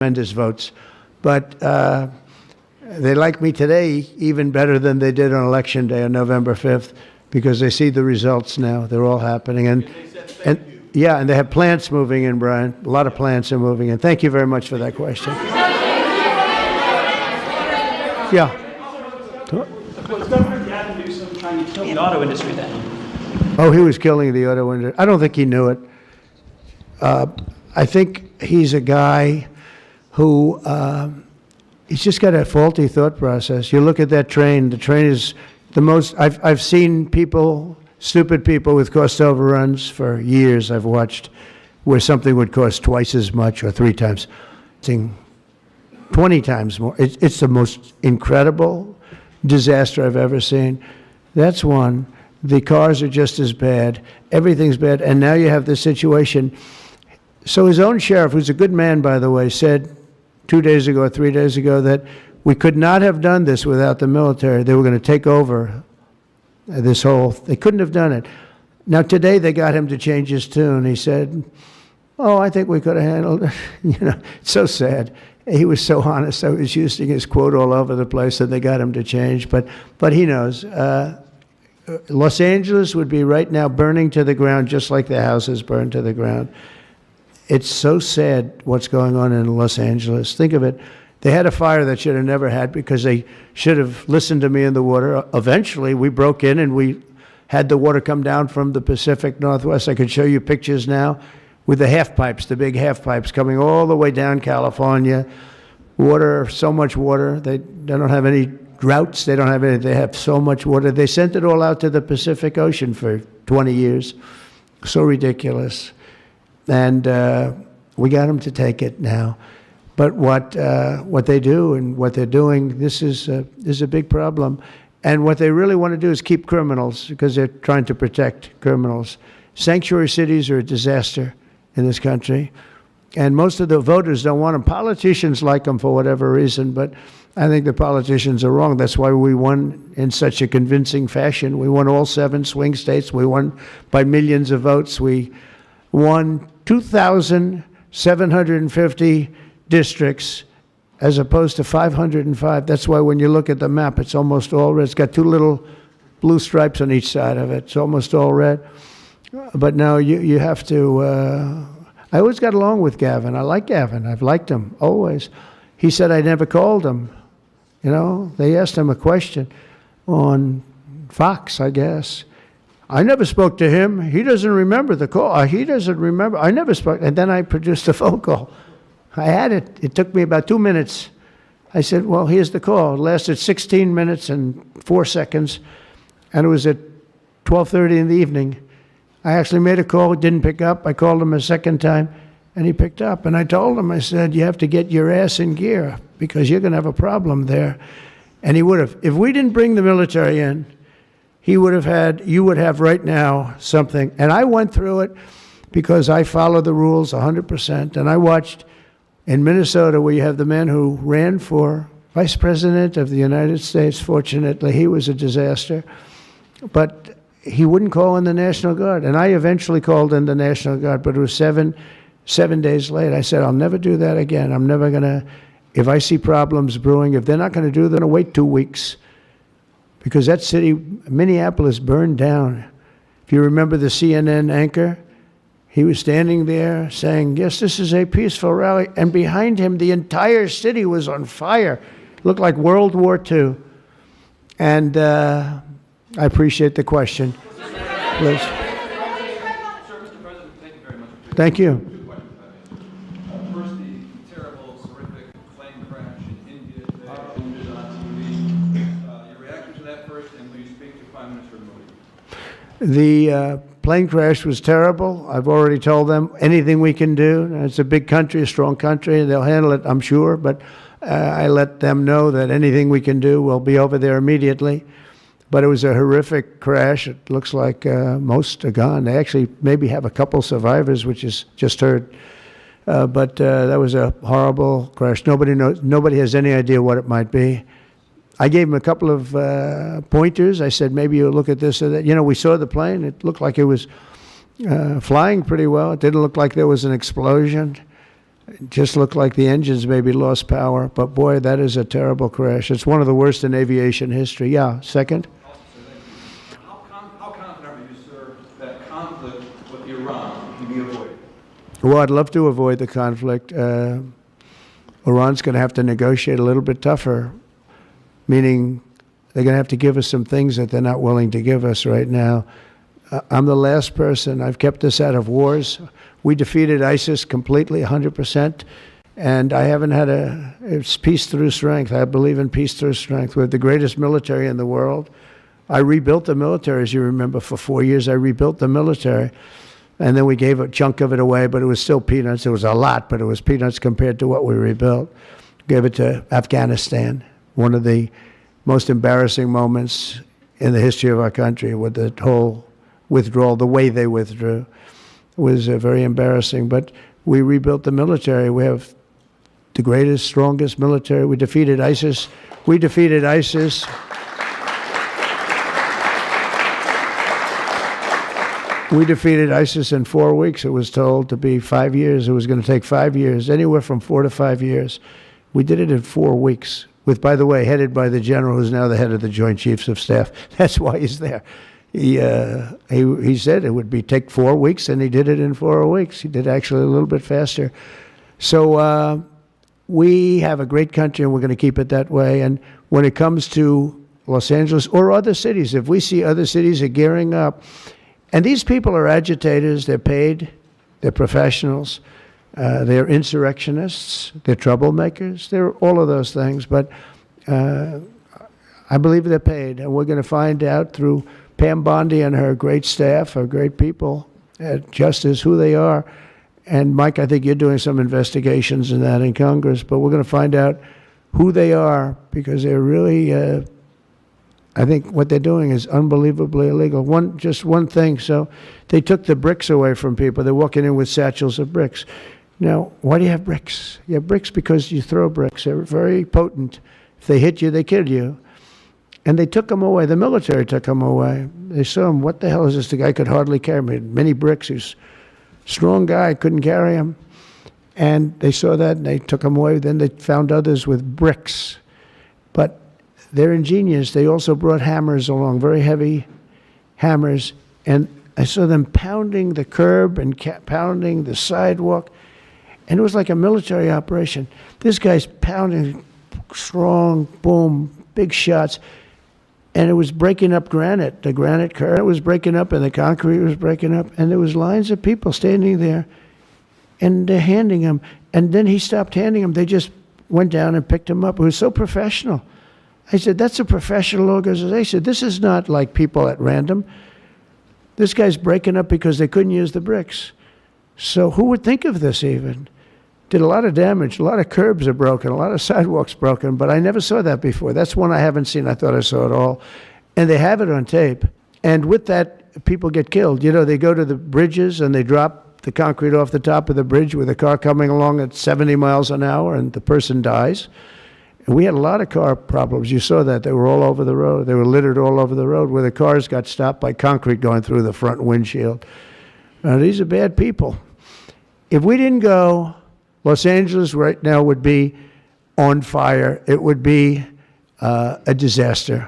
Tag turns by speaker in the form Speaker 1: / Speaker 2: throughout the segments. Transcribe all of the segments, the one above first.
Speaker 1: tremendous votes. But they like me today even better than they did on Election Day on November 5th because they see the results now. They're all happening. Yeah, and they have plants moving in, Brian. A lot of plants are moving in. Thank you very much for that question. Yeah.
Speaker 2: Was Governor Gavin Newsom trying to kill the auto industry then?
Speaker 1: Oh, he was killing the auto industry. I don't think he knew it. I think he's a guy who he's just got a faulty thought process. You look at that train. The train is the most. I've seen people, stupid people with cost overruns for years. I've watched where something would cost twice as much or 3 times, 20 times more. It's the most incredible disaster I've ever seen. That's one. The cars are just as bad. Everything's bad. And now you have this situation. So his own sheriff, who's a good man, by the way, said 2 days ago or 3 days ago that we could not have done this without the military. They were going to take over this whole, they couldn't have done it. Now today they got him to change his tune. He said, oh, I think we could have handled it. It's so sad. He was so honest. I was using his quote all over the place, and they got him to change. But he knows. Los Angeles would be right now burning to the ground, just like the houses burned to the ground. It's so sad what's going on in Los Angeles. Think of it. They had a fire that should have never had because they should have listened to me in the water. Eventually, we broke in and we had the water come down from the Pacific Northwest. I could show you pictures now with the half pipes, the big half pipes coming all the way down California. Water, so much water. They don't have any droughts. They don't have any. They have so much water. They sent it all out to the Pacific Ocean for 20 years. So ridiculous. And we got them to take it now. But what they do and what they're doing, this is a big problem. And what they really want to do is keep criminals because they're trying to protect criminals. Sanctuary cities are a disaster in this country. And most of the voters don't want them. Politicians like them for whatever reason, but I think the politicians are wrong. That's why we won in such a convincing fashion. We won all 7 swing states. We won by millions of votes. We won 2,750 districts as opposed to 505. That's why when you look at the map, it's almost all red. It's got 2 little blue stripes on each side of it. It's almost all red. But now you have to, I always got along with Gavin. I like Gavin. I've liked him, always. He said I never called him. They asked him a question on Fox, I guess. I never spoke to him. He doesn't remember the call. He doesn't remember. I never spoke. And then I produced a phone call. I had it. It took me about 2 minutes. I said, well, here's the call. It lasted 16 minutes and 4 seconds. And it was at 12:30 in the evening. I actually made a call, didn't pick up. I called him a second time, and he picked up. And I told him, I said, you have to get your ass in gear because you're going to have a problem there. And he would have. If we didn't bring the military in, he would have had, you would have right now something. And I went through it because I follow the rules 100%. And I watched in Minnesota where you have the man who ran for vice president of the United States. Fortunately, he was a disaster. But he wouldn't call in the National Guard. And I eventually called in the National Guard, but it was seven days late. I said, I'll never do that again. I'm never going to, if I see problems brewing, if they're not going to do it, they're going to wait 2 weeks. Because that city, Minneapolis, burned down. If you remember the CNN anchor, he was standing there saying, yes, this is a peaceful rally. And behind him, the entire city was on fire. It looked like World War II. And I appreciate the question. Please.
Speaker 3: Sir, Mr. President, thank you very much.
Speaker 1: Thank you.
Speaker 3: 2 questions, if I may. First, the terrible, horrific plane crash in India today, wounded on TV. Your reaction to that first, and will you speak to Prime Minister Modi?
Speaker 1: The plane crash was terrible. I've already told them anything we can do. It's a big country, a strong country. They'll handle it, I'm sure. But I let them know that anything we can do, we'll be over there immediately. But it was a horrific crash. It looks like most are gone. They actually maybe have a couple survivors, which is just heard. But that was a horrible crash. Nobody knows. Nobody has any idea what it might be. I gave him a couple of pointers. I said, maybe you'll look at this or that. We saw the plane. It looked like it was flying pretty well. It didn't look like there was an explosion. Just looked like the engines maybe lost power, but boy, that is a terrible crash. It's one of the worst in aviation history. Yeah, second?
Speaker 3: How confident are you, sir, that conflict with Iran can be avoided?
Speaker 1: Well, I'd love to avoid the conflict. Iran's going to have to negotiate a little bit tougher, meaning they're going to have to give us some things that they're not willing to give us right now. I'm the last person. I've kept us out of wars. We defeated ISIS completely, 100%, and I haven't had it's peace through strength. I believe in peace through strength. We have the greatest military in the world. I rebuilt the military, as you remember, for 4 years. I rebuilt the military, and then we gave a chunk of it away, but it was still peanuts. It was a lot, but it was peanuts compared to what we rebuilt. Gave it to Afghanistan, one of the most embarrassing moments in the history of our country with the whole withdrawal, the way they withdrew. Was very embarrassing, but we rebuilt the military. We have the greatest, strongest military. We defeated ISIS. We defeated ISIS. We defeated ISIS in 4 weeks. It was told to be 5 years. It was going to take 5 years, anywhere from 4 to 5 years. We did it in 4 weeks, with, by the way, headed by the general who's now the head of the Joint Chiefs of Staff. That's why he's there. He said it would take 4 weeks, and he did it in 4 weeks. He did actually a little bit faster. So we have a great country, and we're going to keep it that way. And when it comes to Los Angeles or other cities, if we see other cities are gearing up, and these people are agitators, they're paid, they're professionals, they're insurrectionists, they're troublemakers, they're all of those things. But I believe they're paid, and we're going to find out through Pam Bondi and her great staff, her great people at Justice, who they are. And Mike, I think you're doing some investigations in that in Congress, but we're going to find out who they are, because they're really, I think what they're doing is unbelievably illegal. Just one thing, so they took the bricks away from people. They're walking in with satchels of bricks. Now, why do you have bricks? You have bricks because you throw bricks. They're very potent. If they hit you, they kill you. And they took him away. The military took him away. They saw him. What the hell is this? The guy could hardly carry him. Many bricks. He's a strong guy. Couldn't carry him. And they saw that, and they took him away. Then they found others with bricks. But they're ingenious. They also brought hammers along, very heavy hammers. And I saw them pounding the curb and pounding the sidewalk. And it was like a military operation. This guy's pounding strong, boom, big shots. And it was breaking up granite. The granite curb was breaking up, and the concrete was breaking up. And there was lines of people standing there, and they're handing him. And then he stopped handing him. They just went down and picked him up. It was so professional. I said, that's a professional organization. This is not like people at random. This guy's breaking up because they couldn't use the bricks. So who would think of this even? Did a lot of damage. A lot of curbs are broken. A lot of sidewalks broken. But I never saw that before. That's one I haven't seen. I thought I saw it all. And they have it on tape. And with that, people get killed. You know, they go to the bridges and they drop the concrete off the top of the bridge with a car coming along at 70 miles an hour, and the person dies. And we had a lot of car problems. You saw that. They were all over the road. They were littered all over the road, where the cars got stopped by concrete going through the front windshield. Now, these are bad people. If we didn't go, Los Angeles right now would be on fire. It would be a disaster.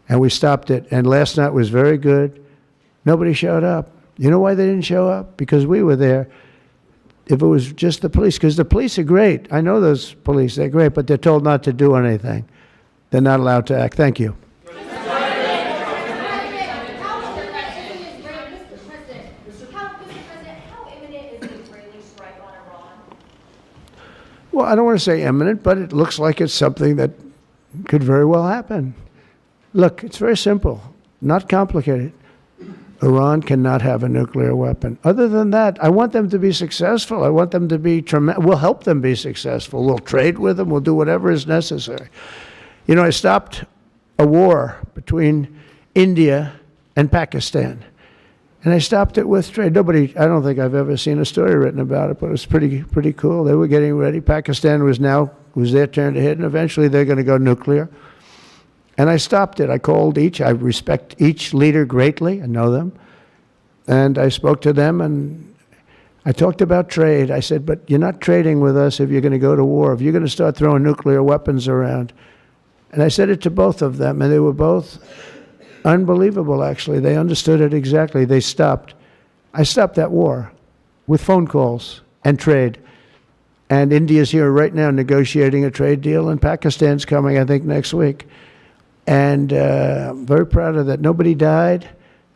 Speaker 1: And we stopped it. And last night was very good. Nobody showed up. You know why they didn't show up? Because we were there. If it was just the police, because the police are great. I know those police, they're great, but they're told not to do anything. They're not allowed to act. Thank you. Well, I don't want to say imminent, but it looks like it's something that could very well happen. Look, it's very simple, not complicated. Iran cannot have a nuclear weapon. Other than that, I want them to be successful. I want them to be tremendous. We'll help them be successful. We'll trade with them. We'll do whatever is necessary. You know, I stopped a war between India and Pakistan. And I stopped it with trade. Nobody, I don't think I've ever seen a story written about it, but it was pretty cool. They were getting ready. Pakistan was their turn to hit, and eventually they're going to go nuclear. And I stopped it. I called each. I respect each leader greatly. I know them. And I spoke to them, and I talked about trade. I said, but you're not trading with us if you're going to go to war, if you're going to start throwing nuclear weapons around. And I said it to both of them, and they were both unbelievable, actually. They understood it exactly. They stopped. I stopped that war with phone calls and trade. And India's here right now negotiating a trade deal, and Pakistan's coming, I think, next week. And I'm very proud of that. Nobody died.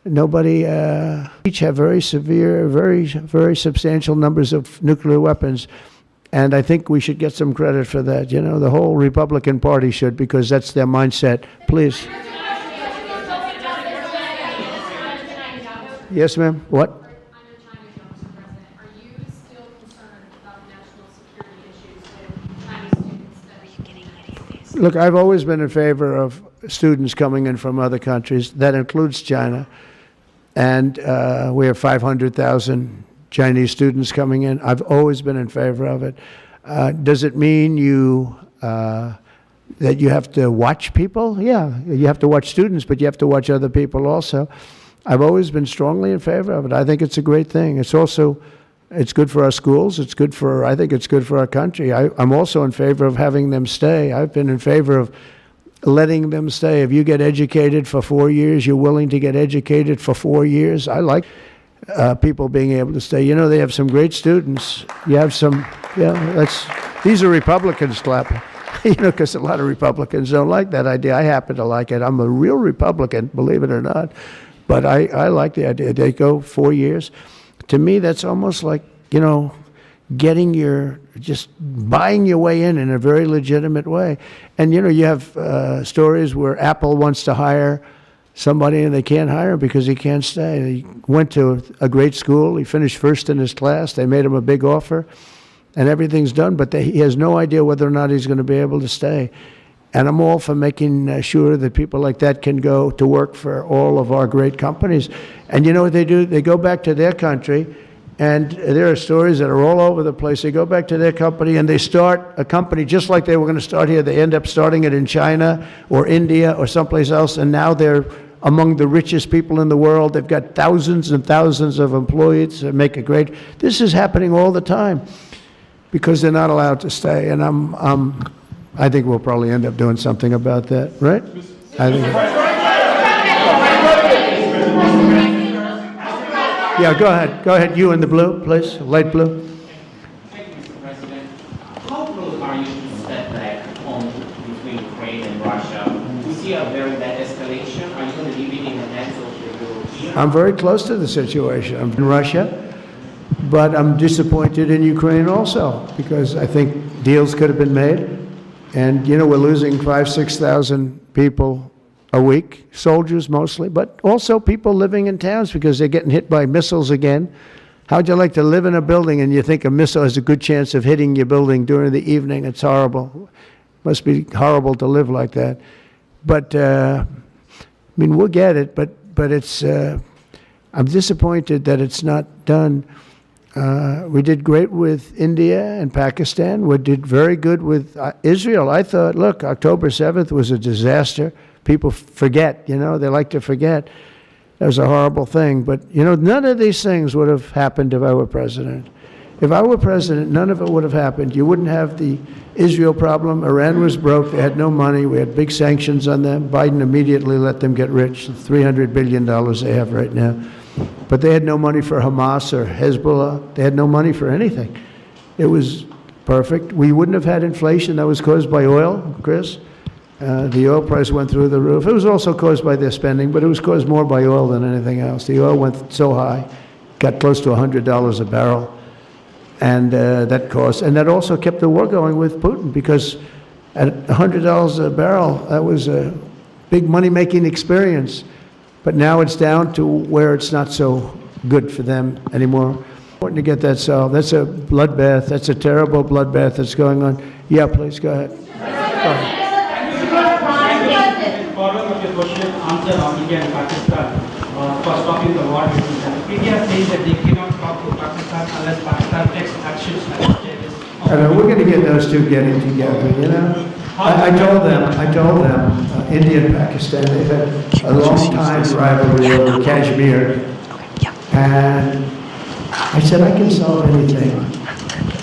Speaker 1: Nobody, each have very severe, very substantial numbers of nuclear weapons. And I think we should get some credit for that. You know, the whole Republican Party should, because that's their mindset. Please. Yes, ma'am. What?
Speaker 4: Are you still concerned about national security issues with Chinese students studying?
Speaker 1: Look, I've always been in favor of students coming in from other countries. That includes China. And we have 500,000 Chinese students coming in. I've always been in favor of it. Does it mean that you have to watch people? Yeah, you have to watch students, but you have to watch other people also. I've always been strongly in favor of it. I think it's a great thing. It's also, it's good for our schools. It's good for, I think it's good for our country. I'm also in favor of having them stay. I've been in favor of letting them stay. If you get educated for 4 years, you're willing to get educated for 4 years. I like people being able to stay. You know, they have some great students. You have some, these are Republicans clapping, you know, because a lot of Republicans don't like that idea. I happen to like it. I'm a real Republican, believe it or not. But I like the idea. They go 4 years. To me, that's almost like, you know, just buying your way in a very legitimate way. And, you know, you have stories where Apple wants to hire somebody and they can't hire him because he can't stay. He went to a great school. He finished first in his class. They made him a big offer and everything's done, but he has no idea whether or not he's going to be able to stay. And I'm all for making sure that people like that can go to work for all of our great companies. And you know what they do? They go back to their country, and there are stories that are all over the place. They go back to their company, and they start a company just like they were going to start here. They end up starting it in China or India or someplace else, and now they're among the richest people in the world. They've got thousands and thousands of employees that make it great. This is happening all the time because they're not allowed to stay. And I think we'll probably end up doing something about that, right? I think. Yeah, go ahead. Go ahead. You in the blue, please. Light blue.
Speaker 5: Thank you, Mr. President. How close are you to setback between Ukraine and Russia? We see a very bad escalation. Are you going to leave it in the hands of the Europeans?
Speaker 1: I'm very close to the situation. I'm in Russia, but I'm disappointed in Ukraine also because I think deals could have been made. And, you know, we're losing 5,000, 6,000 people a week, soldiers mostly, but also people living in towns because they're getting hit by missiles again. How'd you like to live in a building and you think a missile has a good chance of hitting your building during the evening? It's horrible. Must be horrible to live like that. But, I mean, we'll get it, but it's, I'm disappointed that it's not done. We did great with India and Pakistan. We did very good with Israel. I thought, look, October 7th was a disaster. People forget, you know, they like to forget. That was a horrible thing. But, you know, none of these things would have happened if I were president. If I were president, none of it would have happened. You wouldn't have the Israel problem. Iran was broke. They had no money. We had big sanctions on them. Biden immediately let them get rich, $300 billion they have right now. But they had no money for Hamas or Hezbollah. They had no money for anything. It was perfect. We wouldn't have had inflation that was caused by oil, Chris. The oil price went through the roof. It was also caused by their spending, but it was caused more by oil than anything else. The oil went so high, got close to $100 a barrel. And that cost, and that also kept the war going with Putin because at $100 a barrel, that was a big money-making experience. But now it's down to where it's not so good for them anymore. Important to get that solved. That's a bloodbath. That's a terrible bloodbath that's going on. Yeah, please, go ahead.
Speaker 2: Following up your question, answer on India and Pakistan for stopping the war between them. India says that they cannot talk to Pakistan unless Pakistan takes actions against terrorists.
Speaker 1: We're going to get those two getting together, you know. I told them, India and Pakistan, they've had a long time rivalry over Kashmir. And I said, I can solve anything.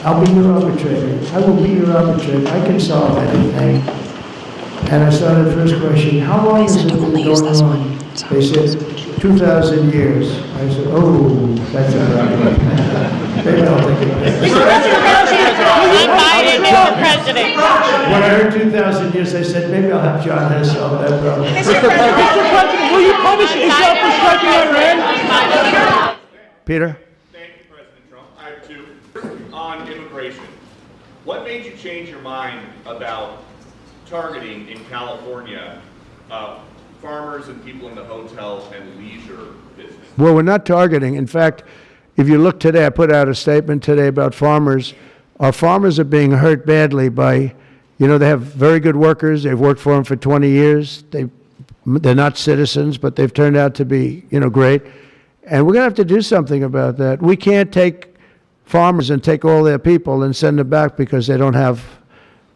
Speaker 1: I'll be your arbitrator. I will be your arbitrator. I can solve anything. And I started first question, how long has it been going on? They said, 2,000 years. I said, oh, that's a problem. Maybe I'll take it back. When I heard 2,000 years, I said, maybe I'll have John Hess solve that problem.
Speaker 6: Mr. President, will you punish Israel for striking Iran?
Speaker 1: Peter?
Speaker 7: Thank you, President Trump. I have two. On immigration, what made you change your mind about targeting in California farmers and people in the hotel and leisure business?
Speaker 1: Well, we're not targeting. In fact, if you look today, I put out a statement today about farmers. Our farmers are being hurt badly by, they have very good workers. They've worked for them for 20 years. They're not citizens, but they've turned out to be, great. And we're going to have to do something about that. We can't take farmers and take all their people and send them back because they don't have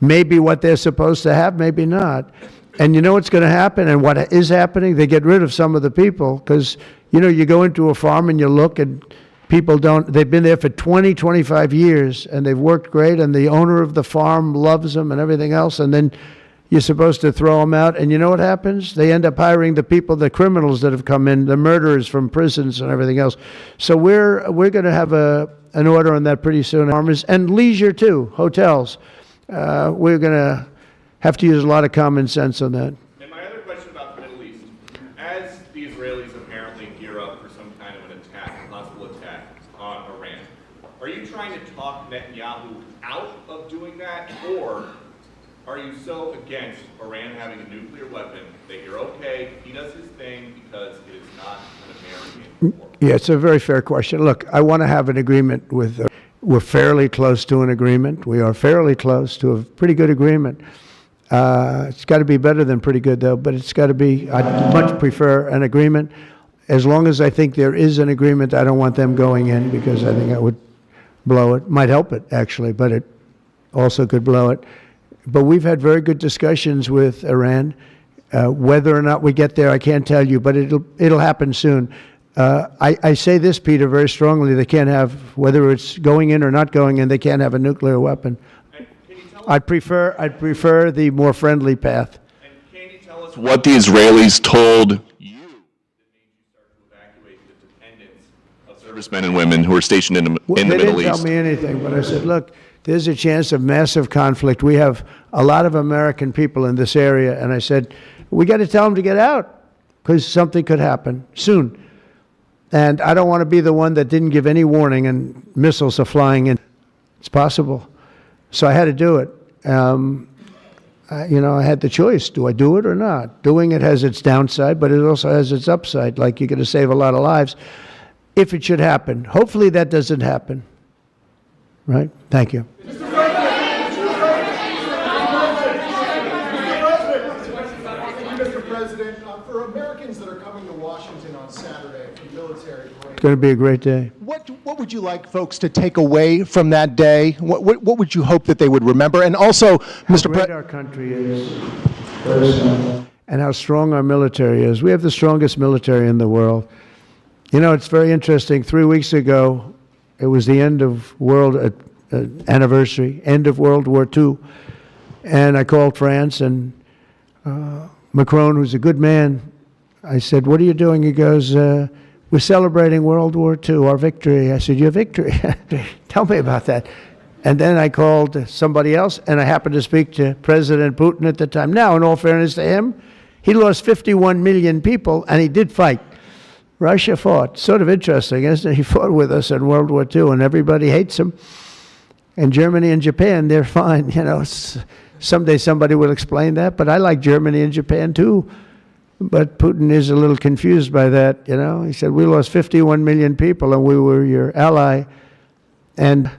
Speaker 1: maybe what they're supposed to have, maybe not. And you know what's going to happen and what is happening? They get rid of some of the people because, you go into a farm and you look and people they've been there for 20, 25 years and they've worked great and the owner of the farm loves them and everything else, and then you're supposed to throw them out, and you know what happens? They end up hiring the people, the criminals that have come in, the murderers from prisons and everything else. So we're going to have an order on that pretty soon. Farmers and leisure too, hotels. We're going to have to use a lot of common sense on that.
Speaker 7: And my other question about the Middle East, as the Israelis apparently gear up for some kind of an attack, a possible attack on Iran, are you trying to talk Netanyahu out of doing that, or are you so against Iran having a nuclear weapon that you're okay, he does his thing because it is not an American war?
Speaker 1: Yeah, it's a very fair question. Look, I want to have an agreement with, we're fairly close to an agreement. We are fairly close to a pretty good agreement. It's got to be better than pretty good, though, but it's got to be, I'd much prefer an agreement. As long as I think there is an agreement, I don't want them going in because I think that would blow it. Might help it, actually, but it also could blow it. But we've had very good discussions with Iran. Whether or not we get there, I can't tell you, but it'll happen soon. I say this, Peter, very strongly. They can't have, whether it's going in or not going in, they can't have a nuclear weapon. I'd prefer the more friendly path.
Speaker 7: And can you tell us what the Israelis told you that made you start to evacuate the dependents of servicemen and women who are stationed in the Middle East?
Speaker 1: They didn't tell me anything, but I said, look, there's a chance of massive conflict. We have a lot of American people in this area, and I said, we got to tell them to get out because something could happen soon. And I don't want to be the one that didn't give any warning and missiles are flying in. It's possible. So I had to do it. I had the choice. Do I do it or not? Doing it has its downside, but it also has its upside. Like, you're going to save a lot of lives if it should happen. Hopefully that doesn't happen. Right? Thank you.
Speaker 8: Mr. President, for Americans that are coming to Washington on Saturday for military break,
Speaker 1: It's going to be a great day.
Speaker 8: what would you like folks to take away from that day? What would you hope that they would remember? And also, Mr.
Speaker 1: How great
Speaker 8: President,
Speaker 1: our country is, and how strong our military is. We have the strongest military in the world. It's very interesting. 3 weeks ago, it was the end of world anniversary, end of World War II, and I called France and Macron, who's a good man. I said, "What are you doing?" He goes, "We're celebrating World War II, our victory." I said, "Your victory? Tell me about that." And then I called somebody else, and I happened to speak to President Putin at the time. Now, in all fairness to him, he lost 51 million people, and he did fight. Russia fought. Sort of interesting, isn't it? He fought with us in World War II, and everybody hates him. And Germany and Japan, they're fine. Someday somebody will explain that, but I like Germany and Japan too. But Putin is a little confused by that, He said, we lost 51 million people, and we were your ally, and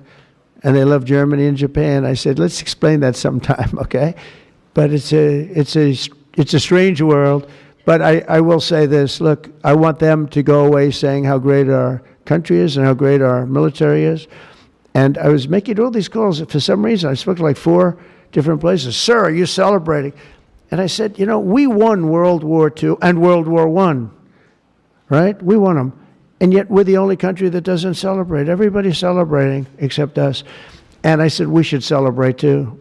Speaker 1: they love Germany and Japan. I said, let's explain that sometime, okay? But it's a strange world. But I will say this, look, I want them to go away saying how great our country is and how great our military is. And I was making all these calls. For some reason, I spoke to like 4 different places. Sir, are you celebrating? And I said, we won World War II and World War I, right? We won them. And yet we're the only country that doesn't celebrate. Everybody's celebrating except us. And I said, we should celebrate too.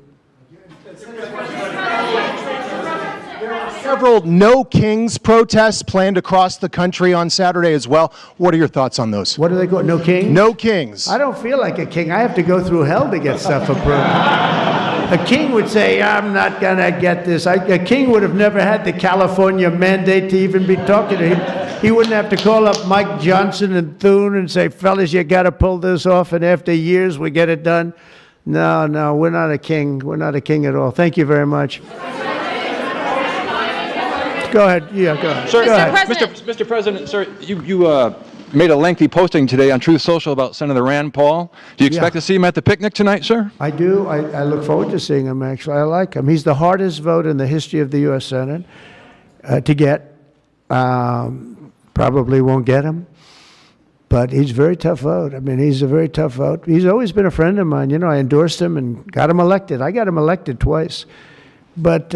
Speaker 8: Several No Kings protests planned across the country on Saturday as well. What are your thoughts on those?
Speaker 1: What do they call it? No king?
Speaker 8: No Kings.
Speaker 1: I don't feel like a king. I have to go through hell to get stuff approved. A king would say, I'm not going to get this. A king would have never had the California mandate to even be talking to him. He wouldn't have to call up Mike Johnson and Thune and say, fellas, you got to pull this off, and after years we get it done. No, we're not a king. We're not a king at all. Thank you very much. Go ahead. Yeah, go ahead.
Speaker 9: Sir,
Speaker 1: Go ahead.
Speaker 9: Mr. President, sir, you made a lengthy posting today on Truth Social about Senator Rand Paul. Do you expect to see him at the picnic tonight, sir?
Speaker 1: I do. I look forward to seeing him, actually. I like him. He's the hardest vote in the history of the U.S. Senate to get. Probably won't get him, but he's a very tough vote. I mean, he's a very tough vote. He's always been a friend of mine. You know, I endorsed him and got him elected. I got him elected twice. But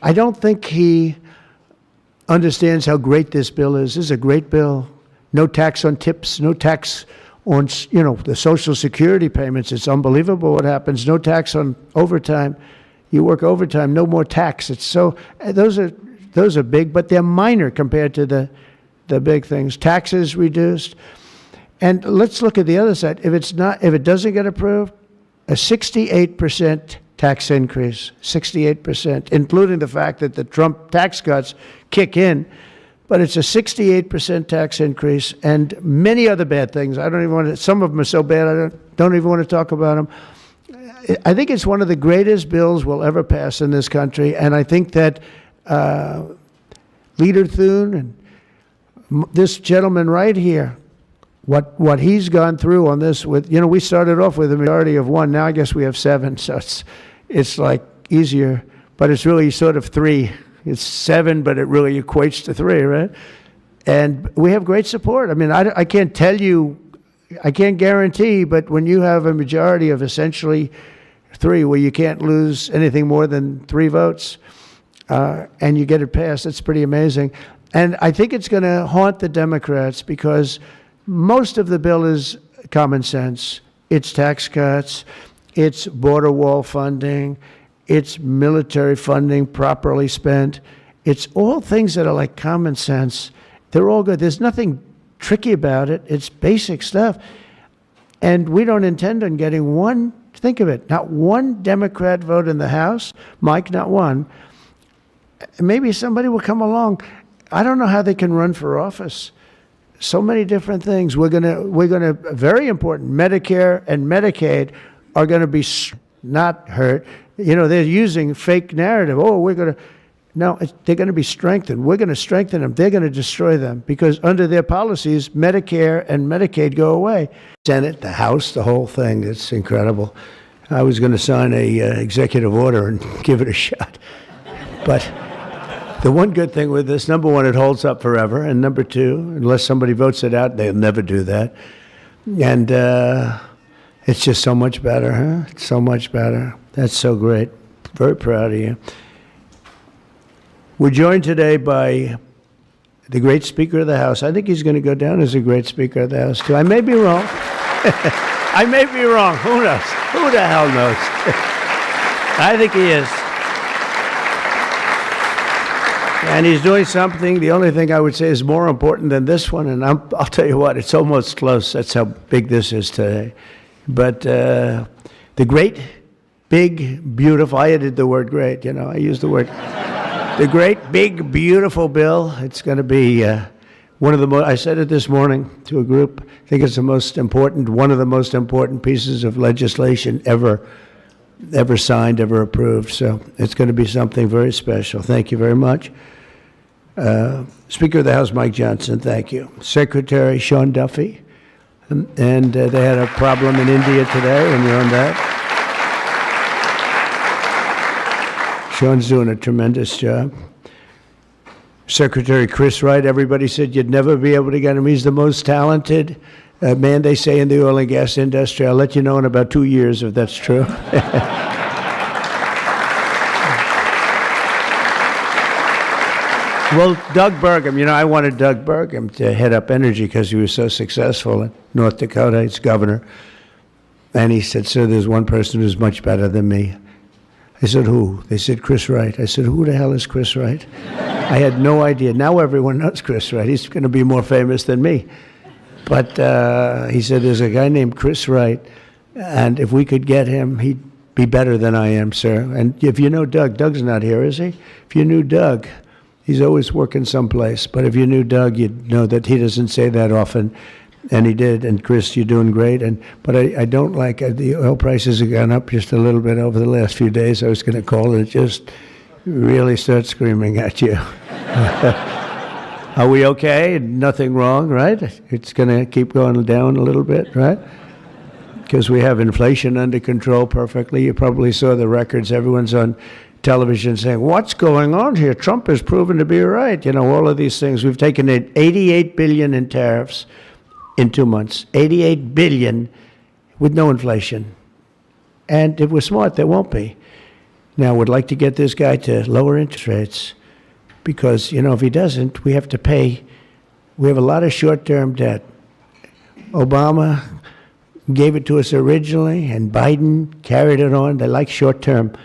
Speaker 1: I don't think he understands how great this bill is. This is a great bill. No tax on tips, no tax on, the Social Security payments. It's unbelievable what happens. No tax on overtime. You work overtime, no more tax. It's so, those are big, but they're minor compared to the big things. Taxes reduced. And let's look at the other side. If it doesn't get approved, a 68% tax increase, 68%, including the fact that the Trump tax cuts kick in. But it's a 68% tax increase and many other bad things. I don't even want to, some of them are so bad I don't even want to talk about them. I think it's one of the greatest bills we'll ever pass in this country. And I think that Leader Thune and this gentleman right here, what he's gone through on this with, we started off with a majority of 1. Now I guess we have 7. So it's like easier, but it's really sort of 3. It's 7, but it really equates to 3, right? And we have great support. I mean, I can't tell you, I can't guarantee, but when you have a majority of essentially 3, where you can't lose anything more than 3 votes, and you get it passed, it's pretty amazing. And I think it's going to haunt the Democrats because most of the bill is common sense. It's tax cuts, it's border wall funding, it's military funding properly spent. It's all things that are like common sense. They're all good. There's nothing tricky about it. It's basic stuff. And we don't intend on getting one, think of it, not one Democrat vote in the House. Mike, not one. Maybe somebody will come along. I don't know how they can run for office. So many different things. We're gonna very important. Medicare and Medicaid are gonna be not hurt. They're using fake narrative. Oh, no, they're gonna be strengthened. We're gonna strengthen them. They're gonna destroy them because under their policies, Medicare and Medicaid go away. Senate, the House, the whole thing. It's incredible. I was gonna sign a executive order and give it a shot, but. The one good thing with this, number one, it holds up forever, and number two, unless somebody votes it out, they'll never do that. And it's just so much better, huh? It's so much better. That's so great. Very proud of you. We're joined today by the great Speaker of the House. I think he's going to go down as a great Speaker of the House, too. I may be wrong. I may be wrong. Who knows? Who the hell knows? I think he is. And he's doing something, the only thing I would say is more important than this one, and I'll tell you what, it's almost close. That's how big this is today. But the great, big, beautiful, I added the word great, I used the word. The great, big, beautiful bill, it's going to be one of the most, I said it this morning to a group, I think it's the most important, one of the most important pieces of legislation ever signed, ever approved. So it's going to be something very special. Thank you very much. Speaker of the House, Mike Johnson, thank you. Secretary Sean Duffy, and they had a problem in India today, and you're on that. Sean's doing a tremendous job. Secretary Chris Wright, everybody said you'd never be able to get him. He's the most talented man, they say, in the oil and gas industry. I'll let you know in about 2 years if that's true. Well, Doug Burgum, I wanted Doug Burgum to head up energy because he was so successful in North Dakota. He's governor. And he said, sir, there's one person who's much better than me. I said, who? They said, Chris Wright. I said, who the hell is Chris Wright? I had no idea. Now everyone knows Chris Wright. He's going to be more famous than me. But he said, there's a guy named Chris Wright, and if we could get him, he'd be better than I am, sir. And if you know Doug, Doug's not here, is he? If you knew Doug, he's always working someplace. But if you knew Doug, you'd know that he doesn't say that often. And he did. And Chris, you're doing great. But I don't like the oil prices have gone up just a little bit over the last few days. I was going to call it just really start screaming at you. Are we okay? Nothing wrong, right? It's going to keep going down a little bit, right? Because we have inflation under control perfectly. You probably saw the records. Everyone's on television saying, what's going on here? Trump has proven to be right. All of these things. We've taken in $88 billion in tariffs in 2 months. $88 billion with no inflation. And if we're smart, there won't be. Now, we'd like to get this guy to lower interest rates because, if he doesn't, we have to pay. We have a lot of short-term debt. Obama gave it to us originally, and Biden carried it on. They like short-term.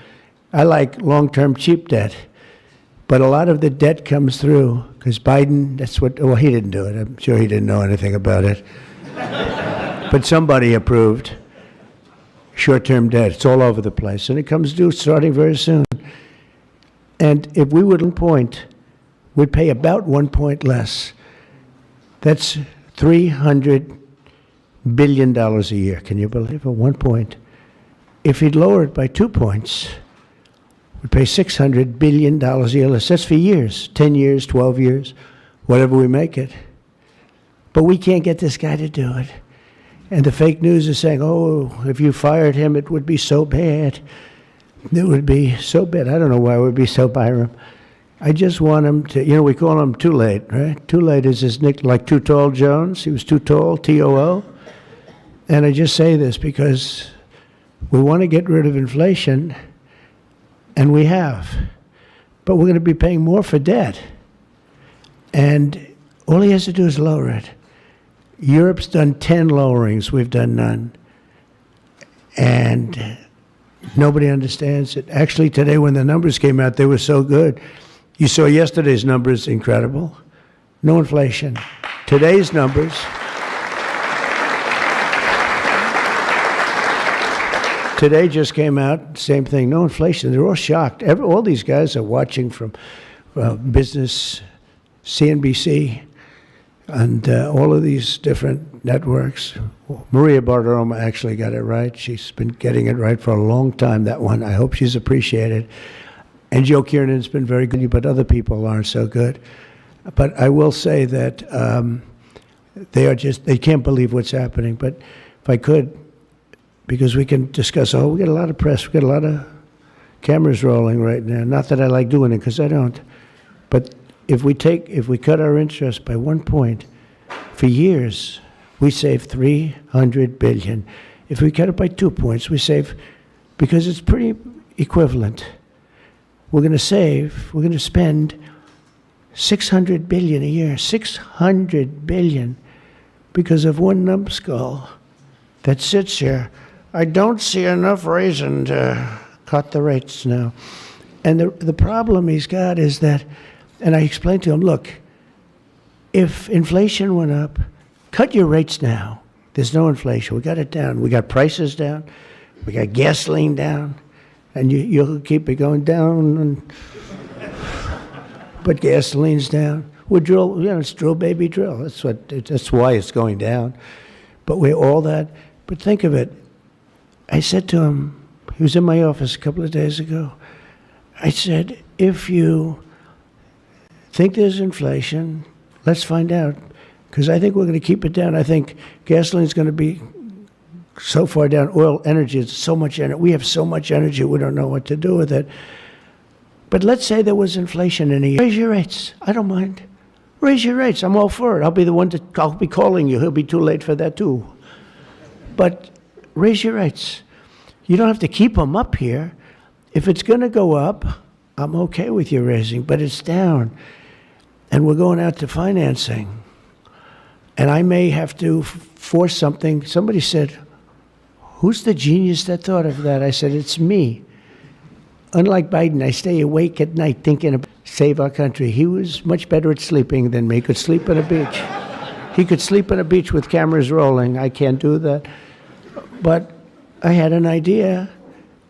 Speaker 1: I like long-term cheap debt. But a lot of the debt comes through because Biden, he didn't do it. I'm sure he didn't know anything about it. But somebody approved short-term debt. It's all over the place. And it comes due starting very soon. And if we would 1 point, we'd pay about 1 point less. That's $300 billion a year. Can you believe it? 1 point. If he'd lower it by 2 points, we'd pay $600 billion a year less. That's for years, 10 years, 12 years, whatever we make it. But we can't get this guy to do it. And the fake news is saying, if you fired him, it would be so bad. It would be so bad. I don't know why it would be so bad. I just want him to, we call him Too Late, right? Too Late is his nickname, like Too Tall Jones. He was too tall, T-O-O. And I just say this because we want to get rid of inflation, and we have. But we're going to be paying more for debt. And all he has to do is lower it. Europe's done 10 lowerings. We've done none. And nobody understands it. Actually, today when the numbers came out, they were so good. You saw yesterday's numbers, incredible. No inflation. Today's numbers. Today just came out, same thing, no inflation. They're all shocked. All these guys are watching from business, CNBC, and all of these different networks. Maria Bartiromo actually got it right. She's been getting it right for a long time, that one. I hope she's appreciated. And Joe Kiernan's been very good, but other people aren't so good. But I will say that they can't believe what's happening. But if I could, because we can discuss, we get a lot of press, we get a lot of cameras rolling right now. Not that I like doing it, because I don't. But if we cut our interest by 1 point, for years, we save $300 billion. If we cut it by 2 points, we save, because it's pretty equivalent. We're going to spend $600 billion a year, $600 billion, because of one numbskull that sits here. I don't see enough reason to cut the rates now. And the problem he's got is that, and I explained to him, look, if inflation went up, cut your rates now. There's no inflation. We got it down. We got prices down. We got gasoline down. And you'll keep it going down. But gasoline's down. We drill, it's drill, baby, drill. That's why it's going down. But all that. But think of it. I said to him, he was in my office a couple of days ago. I said, if you think there's inflation, let's find out. Because I think we're going to keep it down. I think gasoline's going to be so far down. Oil, energy, it's so much energy. We have so much energy, we don't know what to do with it. But let's say there was inflation in a year. Raise your rates. I don't mind. Raise your rates. I'm all for it. I'll be calling you. He'll be too late for that too. But raise your rates. You don't have to keep them up here. If it's going to go up, I'm okay with you raising, but it's down. and we're going out to financing. And I may have to force something. Somebody said, "Who's the genius that thought of that?" I said, "It's me." Unlike Biden, I stay awake at night thinking of save our country. He was much better at sleeping than me. He could sleep on a beach. He could sleep on a beach with cameras rolling. I can't do that. But I had an idea.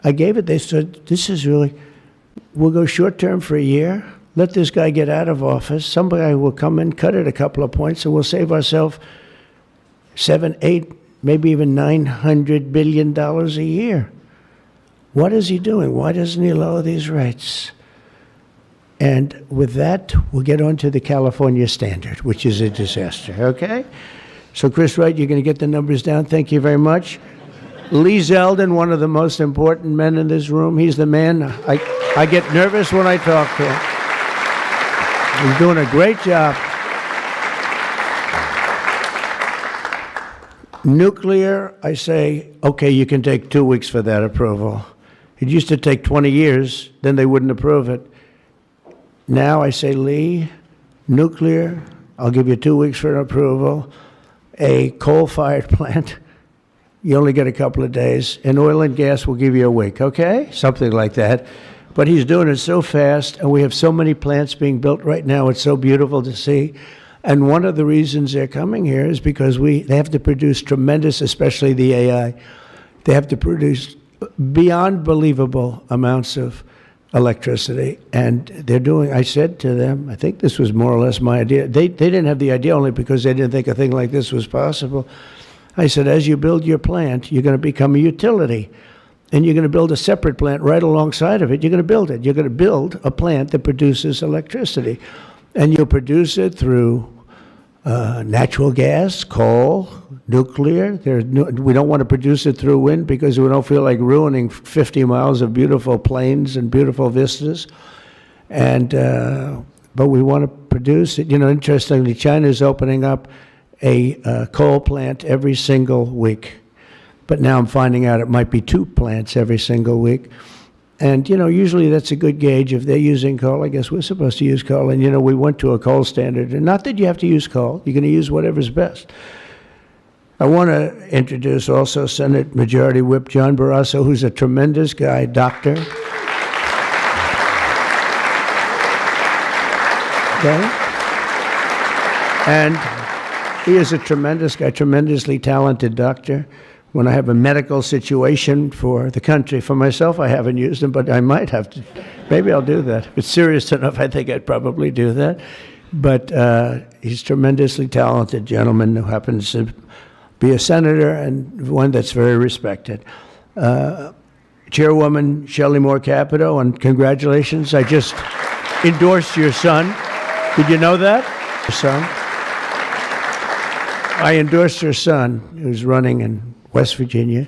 Speaker 1: I gave it. They said, "This is really, we'll go short term for a year. Let this guy get out of office. Somebody will come in, cut it a couple of points, and we'll save ourselves 7, 8, maybe even $900 billion a year." What is he doing? Why doesn't he lower these rates? And with that, we'll get on to the California standard, which is a disaster, okay? So Chris Wright, you're going to get the numbers down. Thank you very much. Lee Zeldin, one of the most important men in this room. He's the man. I get nervous when I talk to him. He's doing a great job. Nuclear, I say, okay, you can take 2 weeks for that approval. It used to take 20 years, then they wouldn't approve it. Now I say, Lee, nuclear, I'll give you 2 weeks for an approval. A coal-fired plant, you only get a couple of days. And oil and gas will give you a week, okay? Something like that. But he's doing it so fast, and we have so many plants being built right now. It's so beautiful to see. And one of the reasons they're coming here is because they have to produce tremendous, especially the AI, they have to produce beyond believable amounts of electricity. And they're doing, I said to them, I think this was more or less my idea. They didn't have the idea only because they didn't think a thing like this was possible. I said, as you build your plant, you're going to become a utility. And you're going to build a separate plant right alongside of it. You're going to build it. You're going to build a plant that produces electricity. And you'll produce it through natural gas, coal, nuclear. We don't want to produce it through wind because we don't feel like ruining 50 miles of beautiful plains and beautiful vistas. And but we want to produce it. You know, interestingly, China's opening up a coal plant every single week. But now I'm finding out it might be 2 plants every single week. And, you know, usually that's a good gauge. If they're using coal, I guess we're supposed to use coal. And, you know, we went to a coal standard. And not that you have to use coal. You're going to use whatever's best. I want to introduce also Senate Majority Whip John Barrasso, who's a tremendous guy, doctor. Okay? And he is a tremendous guy, tremendously talented doctor. When I have a medical situation for the country, for myself, I haven't used him, but I might have to. Maybe I'll do that. If it's serious enough, I think I'd probably do that. But he's a tremendously talented gentleman who happens to be a senator and one that's very respected. Chairwoman Shelley Moore Capito, and congratulations. I just endorsed your son. Did you know that? Your son? I endorsed your son, who's running in West Virginia,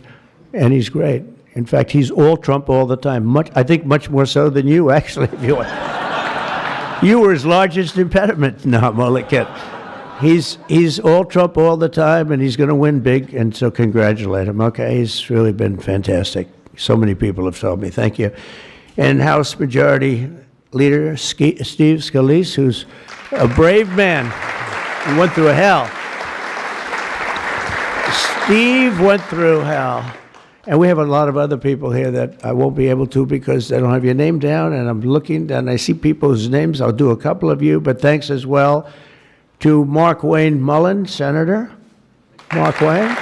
Speaker 1: and he's great. In fact, he's all Trump all the time. I think much more so than you, actually. If you want. You were his largest impediment. No, I'm only kidding. He's all Trump all the time, and he's going to win big, and so congratulate him. Okay, he's really been fantastic. So many people have told me. Thank you. And House Majority Leader Steve Scalise, who's a brave man. He went through hell. Steve went through hell. And we have a lot of other people here that I won't be able to because they don't have your name down, and I'm looking, and I see people's names. I'll do a couple of you, but thanks as well to Mark Wayne Mullen, Senator. Mark Wayne,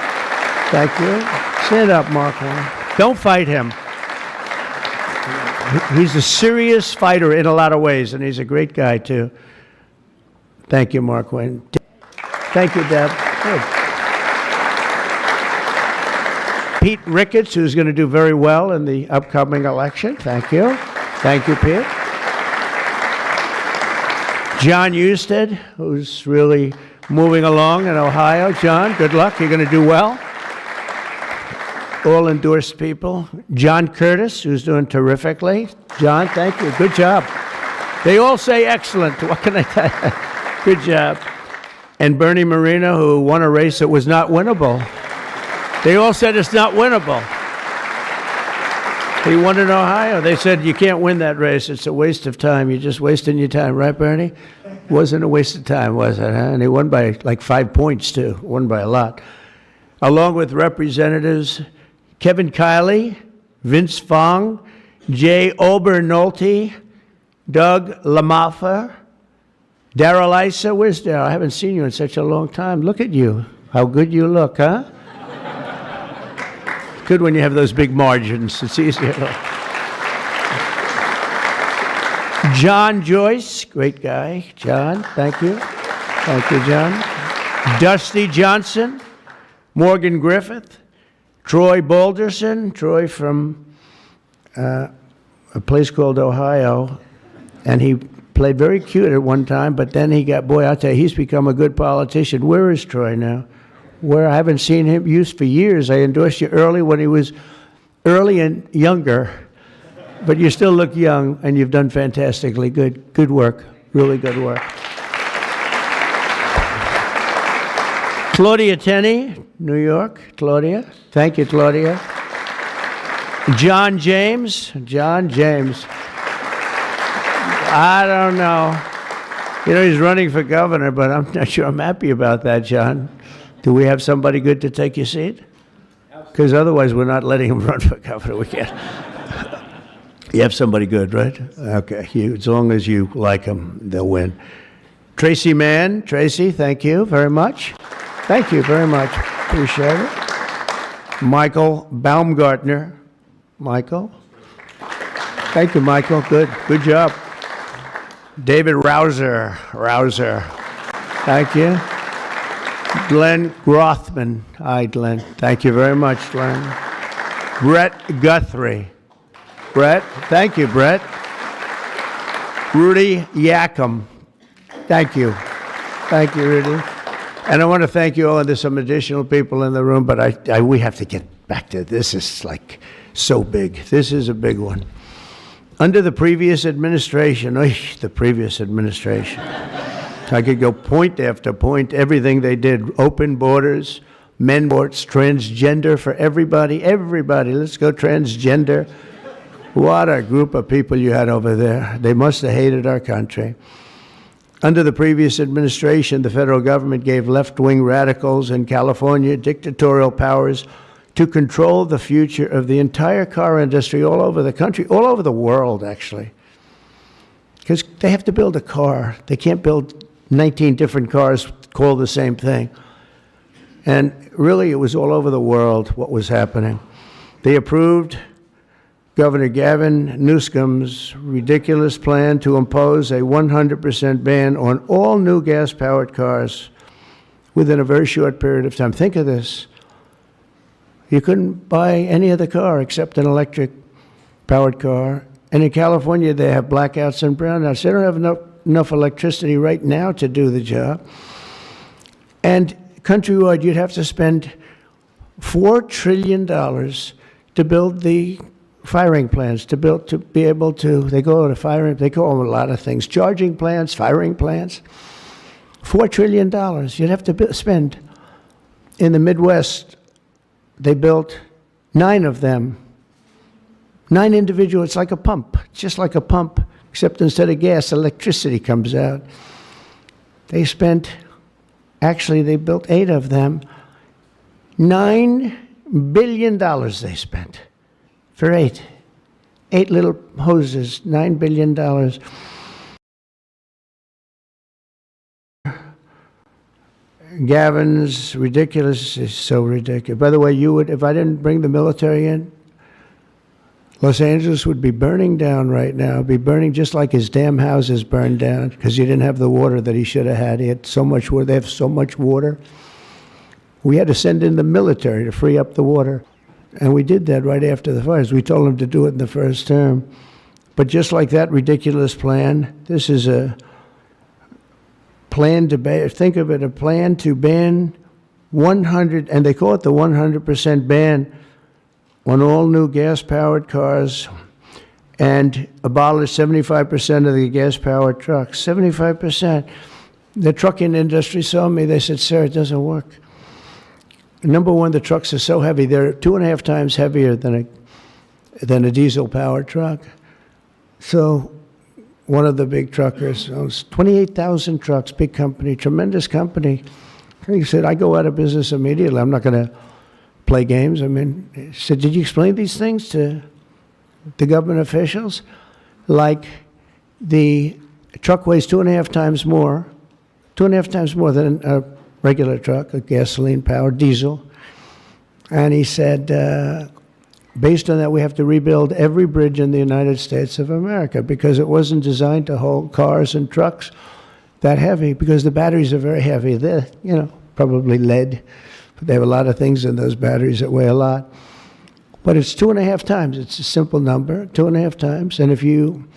Speaker 1: thank you. Stand up, Mark Wayne. Don't fight him. He's a serious fighter in a lot of ways, and he's a great guy, too. Thank you, Mark Wayne. Thank you, Deb. Good. Pete Ricketts, who's going to do very well in the upcoming election. Thank you. Thank you, Pete. John Husted, who's really moving along in Ohio. John, good luck. You're going to do well. All endorsed people. John Curtis, who's doing terrifically. John, thank you. Good job. They all say excellent. What can I tell you? Good job. And Bernie Moreno, who won a race that was not winnable. They all said it's not winnable. He won in Ohio. They said, you can't win that race. It's a waste of time. You're just wasting your time. Right, Bernie? Wasn't a waste of time, was it? Huh? And he won by like 5 points, too. Won by a lot. Along with Representatives Kevin Kiley, Vince Fong, Jay Obernolte, Doug Lamaffer, Darrell Issa. Where's Darrell? I haven't seen you in such a long time. Look at you. How good you look, huh? Good when you have those big margins. It's easier. John Joyce, great guy. John, thank you. Thank you, John. Dusty Johnson, Morgan Griffith, Troy Balderson, Troy from a place called Ohio, and he played very cute at one time, but then he got, boy, I'll tell you, he's become a good politician. Where is Troy now? Where I haven't seen him used for years. I endorsed you early when he was early and younger, but you still look young, and you've done fantastically good. Good work, really good work. Claudia Tenney, New York. Claudia, thank you, Claudia. John James, I don't know. You know, he's running for governor, but I'm not sure I'm happy about that, John. Do we have somebody good to take your seat? Because otherwise we're not letting him run for governor. We can't. You have somebody good, right? Okay. As long as you like him, they'll win. Tracy Mann. Tracy, thank you very much. Thank you very much. Appreciate it. Michael Baumgartner. Michael. Thank you, Michael. Good job. David Rouser. Thank you. Glenn Grothman. Hi, Glenn. Thank you very much, Glenn. Brett Guthrie. Brett. Thank you, Brett. Rudy Yackham. Thank you. Thank you, Rudy. And I want to thank you all. There's some additional people in the room, but we have to get back to this. Is like so big. This is a big one. Under the previous administration, I could go point after point, everything they did, open borders, men sports, transgender for everybody, let's go transgender. What a group of people you had over there. They must have hated our country. Under the previous administration, the federal government gave left-wing radicals in California dictatorial powers to control the future of the entire car industry all over the country, all over the world, actually. Because they have to build a car. They can't build 19 different cars called the same thing. And really, it was all over the world what was happening. They approved Governor Gavin Newsom's ridiculous plan to impose a 100% ban on all new gas-powered cars within a very short period of time. Think of this. You couldn't buy any other car except an electric-powered car. And in California, they have blackouts and brownouts. They don't have enough electricity right now to do the job. And countrywide, you'd have to spend $4 trillion to build the firing plants, to be able to, they call it a firing, they call them a lot of things, charging plants, firing plants. $4 trillion you'd have to spend. In the Midwest, they built 9 of them. 9 individual, it's like a pump, just like a pump, except instead of gas, electricity comes out. They built 8 of them. $9 billion they spent for 8 little hoses, $9 billion. Gavin's ridiculous is so ridiculous. By the way, if I didn't bring the military in, Los Angeles would be burning down right now. Be burning just like his damn houses burned down because he didn't have the water that he should have had. He had so much water. They have so much water. We had to send in the military to free up the water. And we did that right after the fires. We told them to do it in the first term. But just like that ridiculous plan, this is a plan to ban, think of it, a plan to ban 100, and they call it the 100% ban on all new gas-powered cars and abolish 75% of the gas-powered trucks. 75%. The trucking industry saw me. They said, sir, it doesn't work. Number one, the trucks are so heavy. They're 2.5 times heavier than than a diesel-powered truck. So one of the big truckers owns 28,000 trucks, big company, tremendous company. He said, I go out of business immediately. I'm not going to play games. I mean, he said, did you explain these things to the government officials? Like the truck weighs 2.5 times more than a regular truck, a gasoline-powered diesel. And he said, based on that, we have to rebuild every bridge in the United States of America because it wasn't designed to hold cars and trucks that heavy because the batteries are very heavy. They're, probably lead. But they have a lot of things in those batteries that weigh a lot. But it's 2.5 times. It's a simple number, 2.5 times. And if you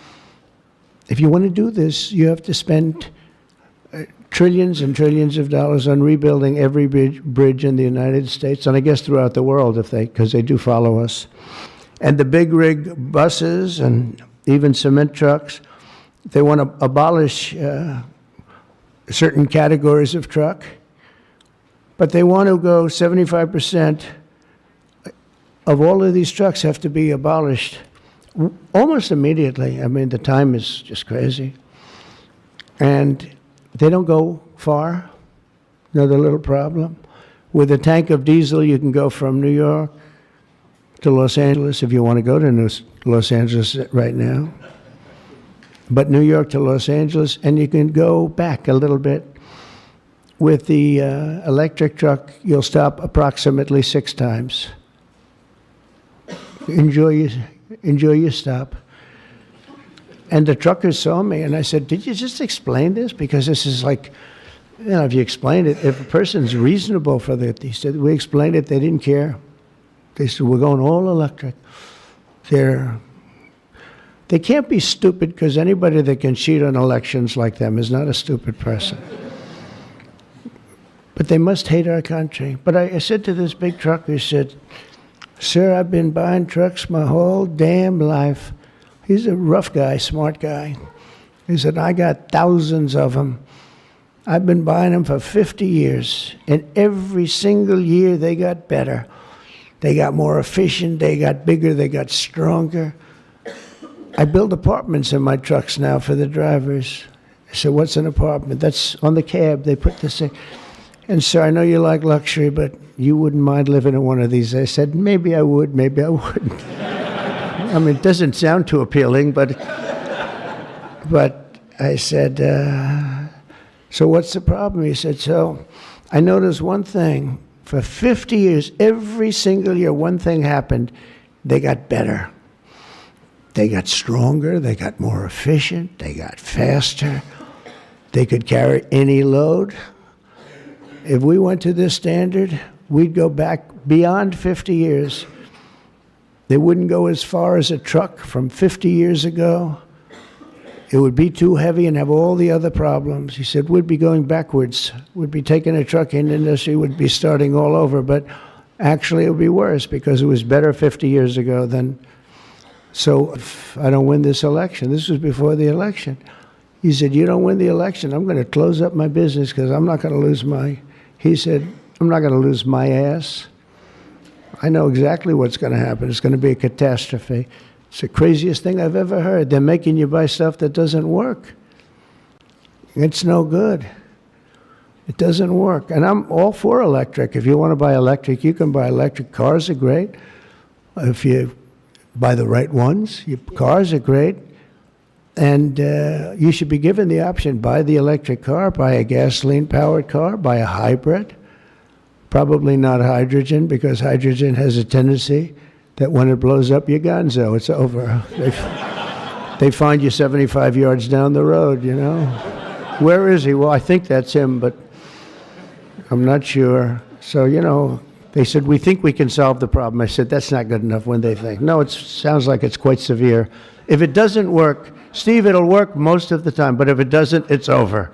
Speaker 1: want to do this, you have to spend trillions and trillions of dollars on rebuilding every bridge in the United States, and I guess throughout the world, because they do follow us. And the big rig buses and even cement trucks, they want to abolish certain categories of truck, but they want to go 75% of all of these trucks have to be abolished almost immediately. I mean, the time is just crazy. And they don't go far. Another little problem. With a tank of diesel, you can go from New York to Los Angeles if you want to go to Los Angeles right now. But New York to Los Angeles, and you can go back a little bit. With the electric truck, you'll stop approximately 6 times. Enjoy your stop. And the truckers saw me, and I said, did you just explain this? Because this is like, if you explain it, if a person's reasonable for that, he said, we explained it, they didn't care. They said, we're going all electric. They can't be stupid because anybody that can cheat on elections like them is not a stupid person. But they must hate our country. But I said to this big trucker, he said, sir, I've been buying trucks my whole damn life. He's a rough guy, smart guy. He said, I got thousands of them. I've been buying them for 50 years. And every single year they got better. They got more efficient, they got bigger, they got stronger. I build apartments in my trucks now for the drivers. I said, what's an apartment? That's on the cab. They put this thing. And sir, I know you like luxury, but you wouldn't mind living in one of these. I said, maybe I would, maybe I wouldn't. I mean, it doesn't sound too appealing, but I said, so what's the problem? He said, so I noticed one thing. For 50 years, every single year, one thing happened. They got better. They got stronger. They got more efficient. They got faster. They could carry any load. If we went to this standard, we'd go back beyond 50 years. They wouldn't go as far as a truck from 50 years ago. It would be too heavy and have all the other problems. He said, we'd be going backwards. We'd be taking a trucking industry, would be starting all over. But actually, it would be worse because it was better 50 years ago than. So if I don't win this election, this was before the election. He said, you don't win the election, I'm going to close up my business because I'm not going to lose he said, I'm not going to lose my ass. I know exactly what's going to happen. It's going to be a catastrophe. It's the craziest thing I've ever heard. They're making you buy stuff that doesn't work. It's no good. It doesn't work. And I'm all for electric. If you want to buy electric, you can buy electric. Cars are great. If you buy the right ones, cars are great. And you should be given the option, buy the electric car, buy a gasoline-powered car, buy a hybrid. Probably not hydrogen, because hydrogen has a tendency that when it blows up, you're gonzo. It's over. They find you 75 yards down the road, Where is he? Well, I think that's him, but I'm not sure. So, they said, we think we can solve the problem. I said, that's not good enough when they think. No, it sounds like it's quite severe. If it doesn't work, Steve, it'll work most of the time, but if it doesn't, it's over.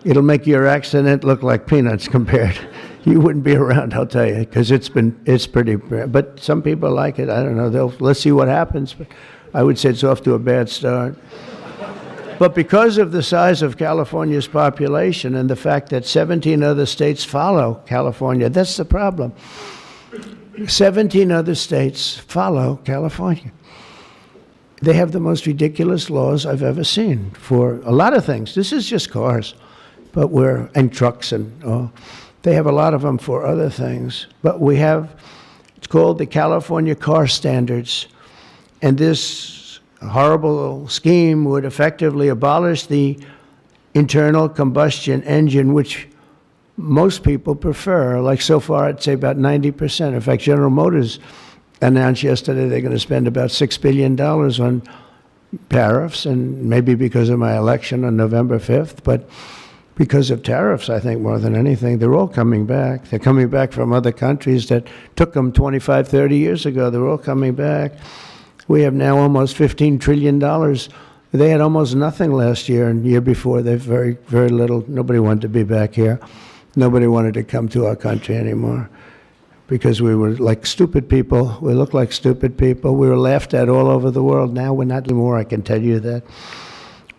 Speaker 1: It'll make your accident look like peanuts compared. You wouldn't be around, I'll tell you, because it's pretty bad. But some people like it. I don't know. Let's see what happens. But I would say it's off to a bad start. But because of the size of California's population and the fact that 17 other states follow California, that's the problem. 17 other states follow California. They have the most ridiculous laws I've ever seen for a lot of things. This is just cars, and trucks, and they have a lot of them for other things. But we have, it's called the California Car Standards, and this horrible scheme would effectively abolish the internal combustion engine, which most people prefer. Like so far, I'd say about 90%. In fact, General Motors announced yesterday they're going to spend about $6 billion on tariffs, and maybe because of my election on November 5th, but because of tariffs, I think, more than anything. They're all coming back. They're coming back from other countries that took them 25, 30 years ago. They're all coming back. We have now almost $15 trillion. They had almost nothing last year, and the year before, they have very, very little. Nobody wanted to be back here. Nobody wanted to come to our country anymore because we were like stupid people. We looked like stupid people. We were laughed at all over the world. Now we're not anymore, I can tell you that.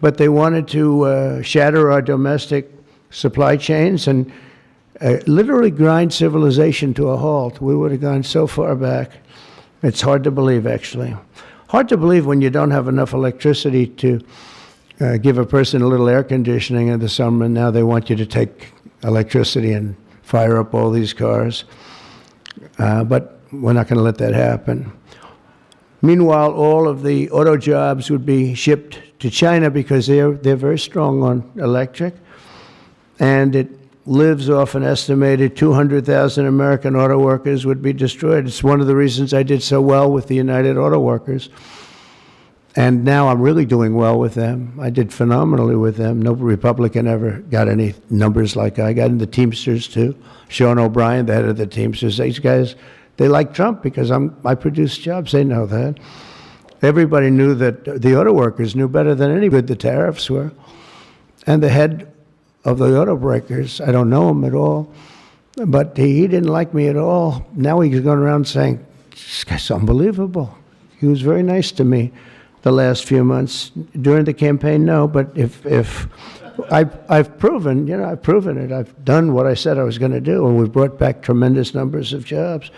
Speaker 1: But they wanted to shatter our domestic supply chains and literally grind civilization to a halt. We would have gone so far back. It's hard to believe, actually. Hard to believe when you don't have enough electricity to give a person a little air conditioning in the summer, and now they want you to take electricity and fire up all these cars. But we're not going to let that happen. Meanwhile, all of the auto jobs would be shipped to China because they're very strong on electric, and it lives off an estimated 200,000 American auto workers would be destroyed. It's one of the reasons I did so well with the United Auto Workers, and now I'm really doing well with them. I did phenomenally with them. No Republican ever got any numbers like I got. In the Teamsters too. Sean O'Brien, the head of the Teamsters, these guys, they like Trump because I produce jobs. They know that. Everybody knew that. The auto workers knew better than any good the tariffs were. And the head of the auto breakers, I don't know him at all, but he didn't like me at all. Now he's going around saying, this guy's unbelievable. He was very nice to me the last few months. During the campaign, no, but if I've proven, I've proven it. I've done what I said I was going to do, and we've brought back tremendous numbers of jobs.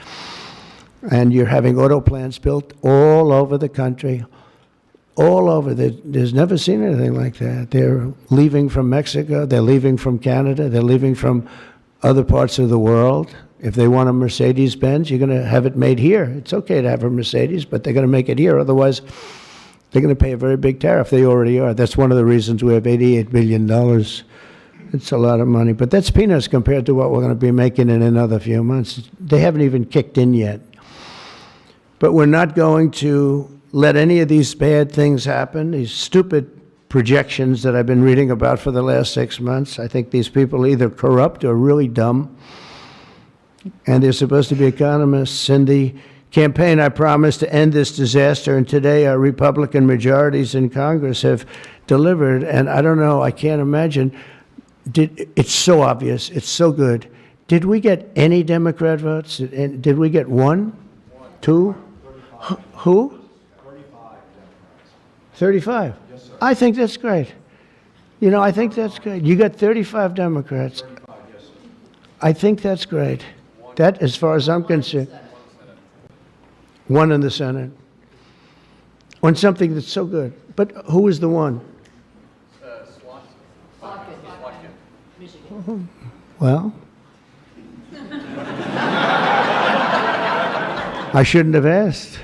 Speaker 1: And you're having auto plants built all over the country, all over. There's never seen anything like that. They're leaving from Mexico. They're leaving from Canada. They're leaving from other parts of the world. If they want a Mercedes-Benz, you're going to have it made here. It's okay to have a Mercedes, but they're going to make it here. Otherwise, they're going to pay a very big tariff. They already are. That's one of the reasons we have $88 billion. It's a lot of money. But that's peanuts compared to what we're going to be making in another few months. They haven't even kicked in yet. But we're not going to let any of these bad things happen, these stupid projections that I've been reading about for the last 6 months. I think these people are either corrupt or really dumb. And they're supposed to be economists. In the campaign, I promised to end this disaster, and today our Republican majorities in Congress have delivered. And I don't know, I can't imagine. It's so obvious. It's so good. Did we get any Democrat votes? Did we get one? Two? Who? 35. Yes, sir. I think that's great. I think that's great. You got 35 Democrats. 35, yes, sir. I think that's great. That, as far as I'm concerned, one in the Senate. On something that's so good. But who is the one? Well, I shouldn't have asked.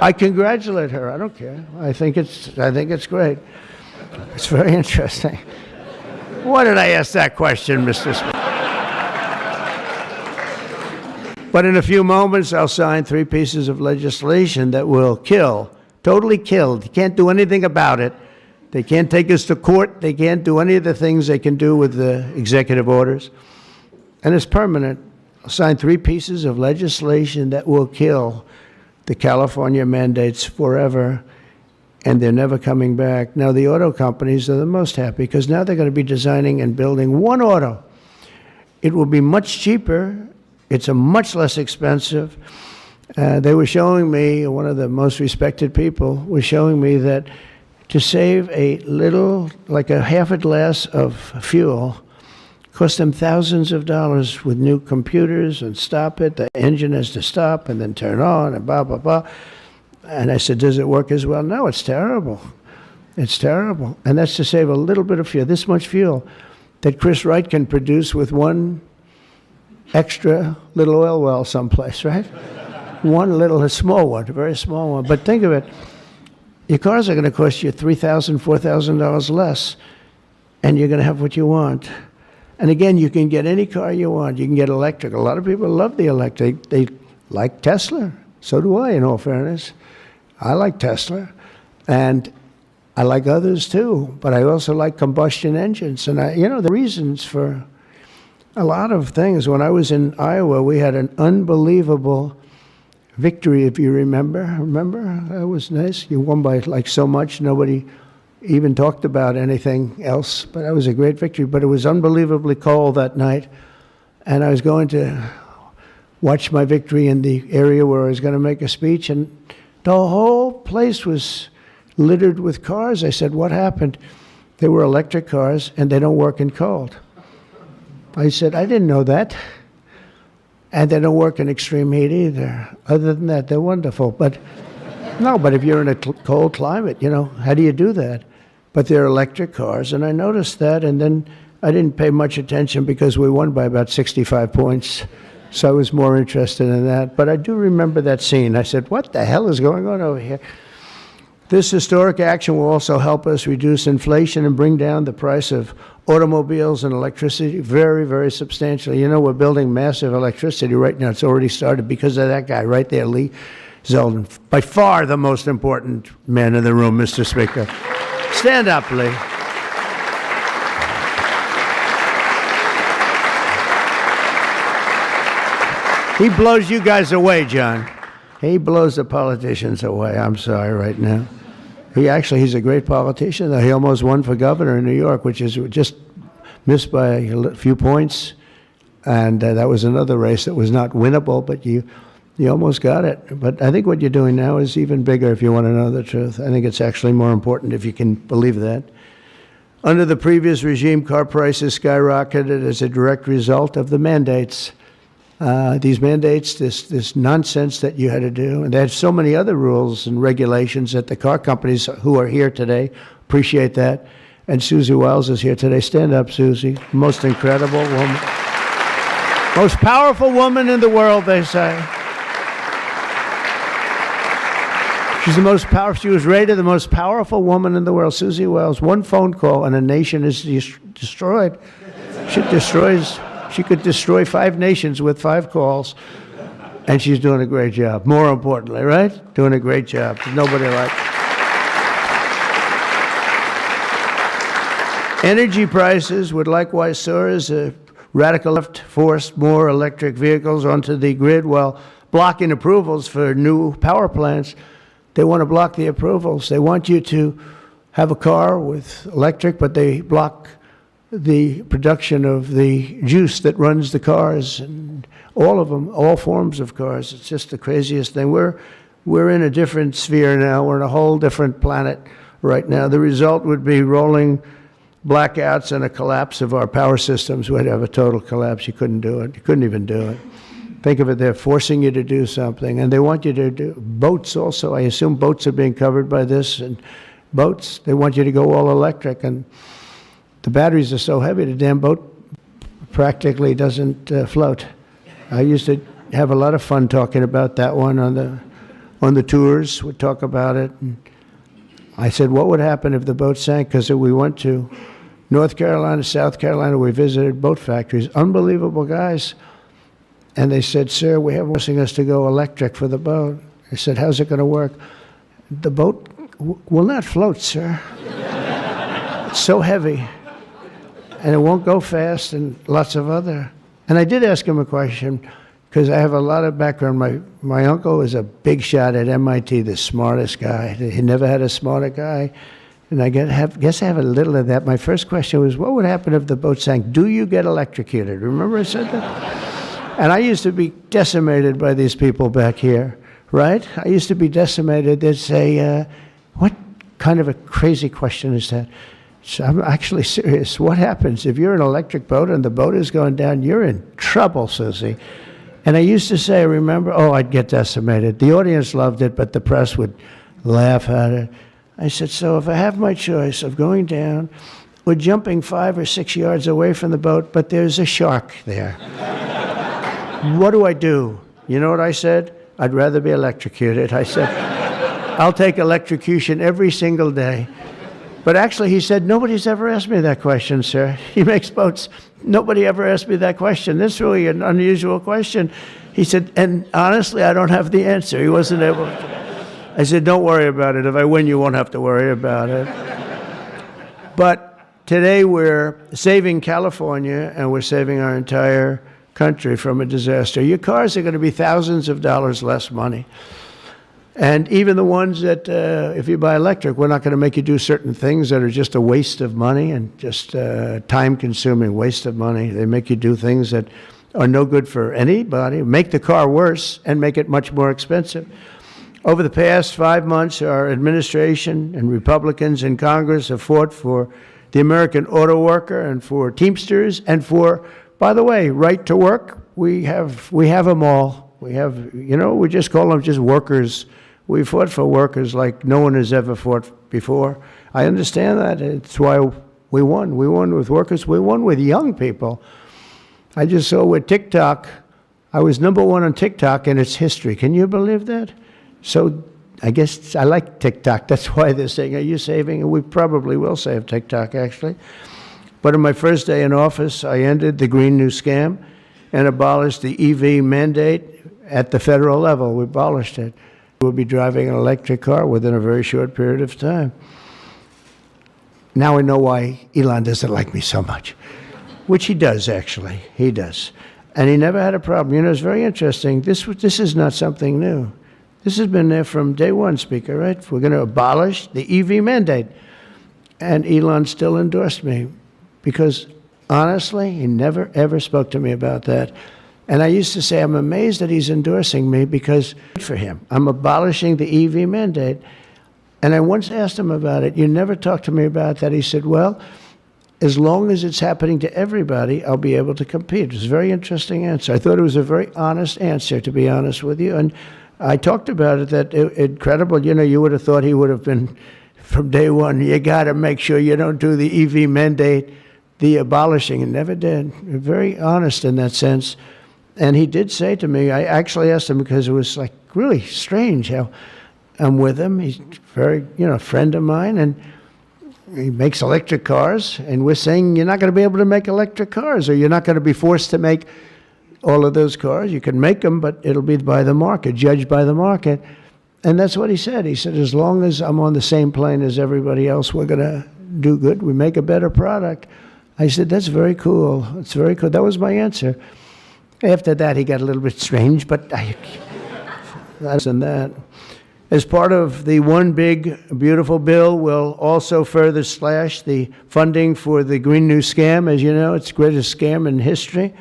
Speaker 1: I congratulate her. I don't care. I think it's great. It's very interesting. Why did I ask that question, Mr. Speaker? But in a few moments, I'll sign 3 pieces of legislation that will kill, totally kill. You can't do anything about it. They can't take us to court. They can't do any of the things they can do with the executive orders. And it's permanent. I'll sign 3 pieces of legislation that will kill the California mandates forever, and they're never coming back. Now, the auto companies are the most happy because now they're going to be designing and building one auto. It will be much cheaper. It's a much less expensive. They were showing me, one of the most respected people was showing me that to save a little, like a half a glass of fuel, Cost them thousands of dollars with new computers and stop it. The engine has to stop and then turn on and blah, blah, blah. And I said, does it work as well? No, it's terrible. It's terrible. And that's to save a little bit of fuel, this much fuel that Chris Wright can produce with one extra little oil well someplace, right? One little, a small one, a very small one. But think of it, your cars are going to cost you $3,000, $4,000 less, and you're going to have what you want. And again, you can get any car you want. You can get electric. A lot of people love the electric. They like Tesla. So do I, in all fairness. I like Tesla. And I like others too, but I also like combustion engines. And the reasons for a lot of things. When I was in Iowa, we had an unbelievable victory, if you remember. Remember? That was nice. You won by like so much, nobody even talked about anything else. But that was a great victory. But it was unbelievably cold that night. And I was going to watch my victory in the area where I was going to make a speech. And the whole place was littered with cars. I said, what happened? They were electric cars, and they don't work in cold. I said, I didn't know that. And they don't work in extreme heat either. Other than that, they're wonderful. But if you're in a cold climate, how do you do that? But they're electric cars, and I noticed that, and then I didn't pay much attention because we won by about 65 points. So I was more interested in that. But I do remember that scene. I said, what the hell is going on over here? This historic action will also help us reduce inflation and bring down the price of automobiles and electricity very, very substantially. We're building massive electricity right now. It's already started because of that guy right there, Lee Zeldin. By far the most important man in the room, Mr. Speaker. Stand up, Lee. He blows you guys away, John. He blows the politicians away. I'm sorry right now. He's a great politician. He almost won for governor in New York, which is just missed by a few points. And that was another race that was not winnable, but you almost got it. But I think what you're doing now is even bigger if you want to know the truth. I think it's actually more important if you can believe that. Under the previous regime, car prices skyrocketed as a direct result of the mandates. These mandates, this nonsense that you had to do, and they had so many other rules and regulations that the car companies who are here today appreciate that. And Susie Wiles is here today. Stand up, Susie. Most incredible woman. Most powerful woman in the world, they say. She's the most powerful. She was rated the most powerful woman in the world. Susie Wiles. One phone call and a nation is destroyed. She could destroy 5 nations with 5 calls, and she's doing a great job. More importantly, right? Doing a great job. There's nobody like her. Energy prices would likewise soar as a radical left forced more electric vehicles onto the grid while blocking approvals for new power plants. They want to block the approvals. They want you to have a car with electric, but they block the production of the juice that runs the cars, and all of them, all forms of cars. It's just the craziest thing. We're in a different sphere now. We're in a whole different planet right now. The result would be rolling blackouts and a collapse of our power systems. We'd have a total collapse. You couldn't do it. You couldn't even do it. Think of it, they're forcing you to do something, and they want you to do boats also. I assume boats are being covered by this, and boats, they want you to go all electric, and the batteries are so heavy, the damn boat practically doesn't float. I used to have a lot of fun talking about that one on the tours. We'd talk about it. And I said, what would happen if the boat sank? Because we went to North Carolina, South Carolina. We visited boat factories. Unbelievable guys. And they said, sir, we have forcing us to go electric for the boat. I said, how's it going to work? The boat will not float, sir. It's so heavy. And it won't go fast, and lots of other. And I did ask him a question, because I have a lot of background. My uncle was a big shot at MIT, the smartest guy. He never had a smarter guy. And I guess I have a little of that. My first question was, what would happen if the boat sank? Do you get electrocuted? Remember I said that? And I used to be decimated by these people back here, right? I used to be decimated. They'd say, what kind of a crazy question is that? So I'm actually serious. What happens if you're an electric boat and the boat is going down? You're in trouble, Susie. And I used to say, remember, oh, I'd get decimated. The audience loved it, but the press would laugh at it. I said, so if I have my choice of going down or jumping 5 or 6 yards away from the boat, but there's a shark there, what do I do? You know what I said? I'd rather be electrocuted. I said, I'll take electrocution every single day. But actually, he said, nobody's ever asked me that question, sir. He makes boats. Nobody ever asked me that question. This is really an unusual question. He said, and honestly, I don't have the answer. He wasn't able to. I said, don't worry about it. If I win, you won't have to worry about it. But today we're saving California, and we're saving our entire country from a disaster. Your cars are going to be thousands of dollars less money. And even the ones that, if you buy electric, we're not going to make you do certain things that are just a waste of money and just time-consuming waste of money. They make you do things that are no good for anybody, make the car worse, and make it much more expensive. Over the past 5 months, our administration and Republicans in Congress have fought for the American auto worker and for Teamsters and for, by the way, right to work. We have them all. We have, we just call them just workers. We fought for workers like no one has ever fought before. I understand that. It's why we won. We won with workers. We won with young people. I just saw with TikTok, I was #1 on TikTok in its history. Can you believe that? So I guess I like TikTok. That's why they're saying, are you saving? And we probably will save TikTok, actually. But on my first day in office, I ended the Green New Scam and abolished the EV mandate at the federal level. We abolished it. We'll be driving an electric car within a very short period of time. Now I know why Elon doesn't like me so much, which he does, actually. He does. And he never had a problem. It's very interesting. This is not something new. This has been there from day one, Speaker, right? We're going to abolish the EV mandate. And Elon still endorsed me because, honestly, he never, ever spoke to me about that. And I used to say, I'm amazed that he's endorsing me because for him, I'm abolishing the EV mandate. And I once asked him about it. You never talked to me about that. He said, well, as long as it's happening to everybody, I'll be able to compete. It was a very interesting answer. I thought it was a very honest answer, to be honest with you. And I talked about it, that incredible, you would have thought he would have been, from day one, you got to make sure you don't do the EV mandate, the abolishing, and never did. Very honest in that sense. And he did say to me, I actually asked him because it was like really strange how I'm with him. He's very, a friend of mine, and he makes electric cars. And we're saying you're not going to be able to make electric cars, or you're not going to be forced to make all of those cars. You can make them, but it'll be by the market, judged by the market. And that's what he said. He said, as long as I'm on the same plane as everybody else, we're going to do good. We make a better product. I said, that's very cool. It's very cool. That was my answer. After that, he got a little bit strange, but that's in that. As part of the one big, beautiful bill, we'll also further slash the funding for the Green New Scam. As you know, it's the greatest scam in history,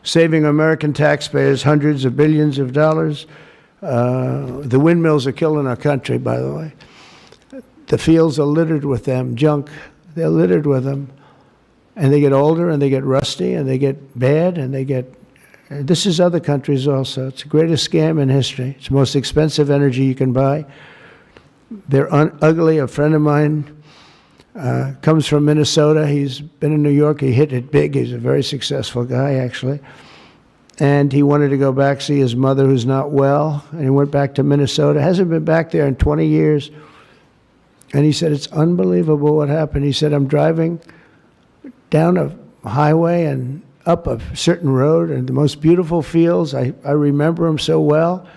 Speaker 1: saving American taxpayers hundreds of billions of dollars. The windmills are killing our country, by the way. The fields are littered with them, junk. They're littered with them. And they get older, and they get rusty, and they get bad, and they get... This is other countries also. It's the greatest scam in history. It's the most expensive energy you can buy. They're ugly. A friend of mine comes from Minnesota. He's been in New York. He hit it big. He's a very successful guy, actually. And he wanted to go back, see his mother who's not well. And he went back to Minnesota. Hasn't been back there in 20 years. And he said, it's unbelievable what happened. He said, I'm driving down a highway and up a certain road and the most beautiful fields. I remember them so well.